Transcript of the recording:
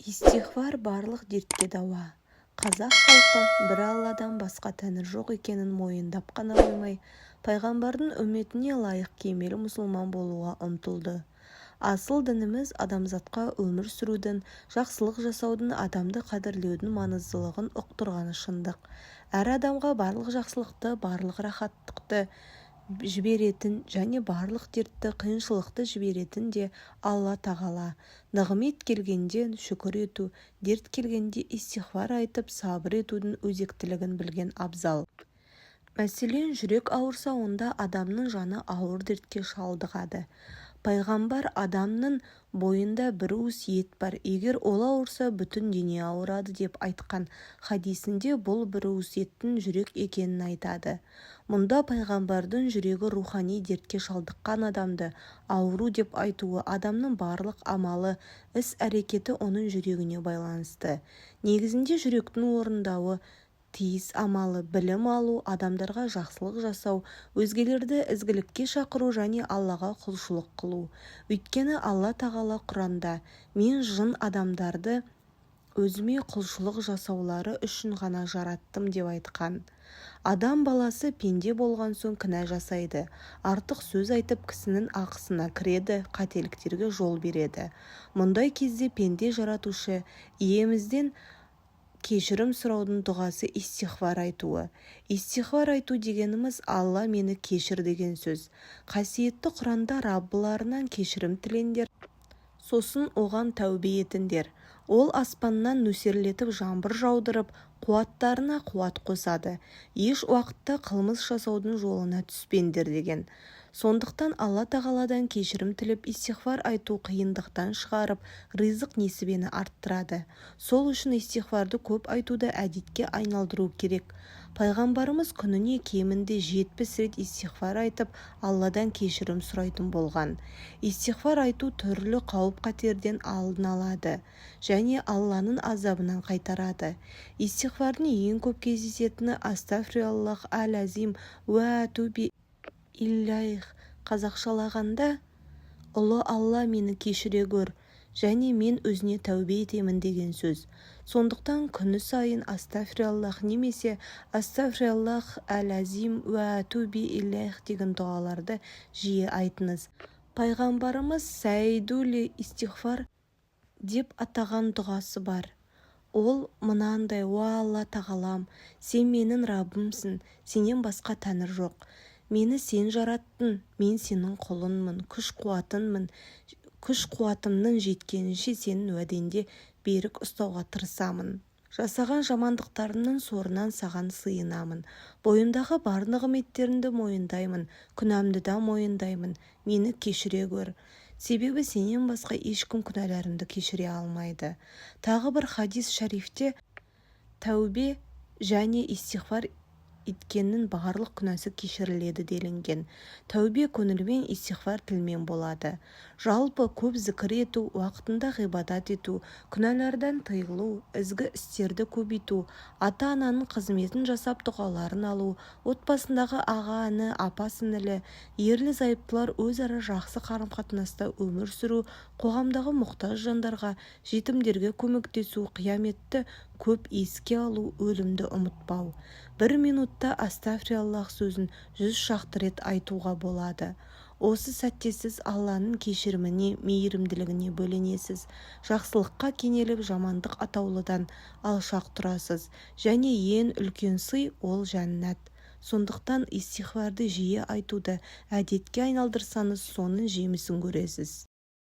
Истиғфар барлық дертке дауа. Қазақ халқы бір Алладан басқа тәңір жоқ екенін мойындап қана қоймай, пайғамбардың үмметіне лайық кемел мұсылман болуға ұмтылды. Асыл дініміз адамзатқа өмір сүрудің, жақсылық жасаудың, адамды қадірлеудің маңыздылығын ұқтырғаны шындық. Әр адамға барлық жақсылықты, барлық рахаттықты жіберетін және барлық дертті, қиыншылықты жіберетін де Алла тағала. Нығмет келгенде шүкір ету, дерт келгенде истиғфар айтып сабыр етудің өзектілігін білген абзал. Мәселен, жүрек ауырса, онда адамның жаны ауыр дертке шалдығады. Пайғамбар адамның бойында бір уыс ет бар, егер ол ауырса, бүтін дене ауырады деп айтқан хадисінде бұл бір уыс еттің жүрек екенін айтады. Мұнда пайғамбардың жүрегі рухани дертке шалдыққан адамды ауру деп айтуы, адамның барлық амалы, іс-әрекеті оның жүрегіне байланысты. Негізінде жүректің орындауы тиіс амалы, білім алу, адамдарға жақсылық жасау, өзгелерді ізгілікке шақыру және Аллаға құлшылық қылу. Өйткені Алла тағала Құранда: мен жын адамдарды өзіме құлшылық жасаулары үшін ғана жараттым деп айтқан. Адам баласы пенде болған соң кінә жасайды, артық сөз айтып кісінің ақысына кіреді, қателіктерге жол береді. Мұндай кезде пенде жаратушы иемізден кешірім сұраудың дұғасы истиғфар айтуы. Истиғфар айту дегеніміз Алла мені кешір деген сөз. Қасиетті Құранда Раббыларынан кешірім тілеңдер, сосын оған тәубе етіңдер. Ол аспаннан нөсерлетіп жаңбыр жаудырып, қуаттарына қуат қосады. Еш уақытта қылмыс жасаудың жолына түспеңдер деген. Сондықтан Алла тағаладан кешірім тілеп истиғфар айту қиындықтан шығарып, ризық несібені арттырады. Сол үшін истиғфарды көп айтуды әдетке айналдыру керек. Пайғамбарымыз күніне кемінде 70 рет истиғфар айтып, Алладан кешірім сұрайтын болған. Истиғфар айту түрлі қауіп-қатерден алдын алады және Алланың азабынан қайтарады. Истиғфардың ең көп кездесетіні астағфируллах әл-азим уә атубу илейх. Қазақшалағанда, ұлы Алла, мені кешіре гөр және мен өзіне тәубе етемін деген сөз. Сондықтан күні сайын астағфируллах немесе астағфируллах әл-азим уә атубу илейх деген дұғаларды жиі айтыңыз. Пайғамбарымыз сәйдулі истиғфар деп атаған дұғасы бар. Ол мынандай: уа Алла тағалам, сен менің Раббымсың, сенен басқа тәңір жоқ. Мені сен жараттың, мен сенің құлыңмын, күш-қуатымның жеткенінше сенің уәдеңде берік ұстауға тырысамын. Жасаған жамандықтарымның сорынан саған сыйынамын. Бойымдағы бар нығметтеріңді мойындаймын, күнәмді да мойындаймын. Мені кешіре гөр. Себебі сенен басқа ешкім күнәларымды кешіре алмайды. Тағы бір хадис шарифте тәубе және истиғфар еткеннің барлық күнәсі кешіріледі делінген. Тәубе көңілмен, истиғфар тілмен болады. Жалпы көп зікір ету, уақытында ғибадат ету, күнәлардан тыйылу, ізгі істерді көбейту, ата-ананың қызметін жасап дұғаларын алу, отбасындағы аға-іні, апа-сіңілі, ерлі-зайыптылар өзара жақсы қарым-қатынаста өмір сүру, қоғамдағы мұқтаж жандарға, жетімдерге көмектесу, қияметті көп еске алу, өлімді ұмытпау. Бір минутта астағфируллах сөзін 100 шақты рет айтуға болады. Осы сәтте сіз Алланың кешіріміне, мейірімділігіне бөленесіз. Жақсылыққа кенеліп, жамандық атаулыдан алшақ тұрасыз. Және ең үлкен сый ол жәннат. Сондықтан истиғфарды жиі айтуды әдетке айналдырсаңыз, соның жемісін көресіз.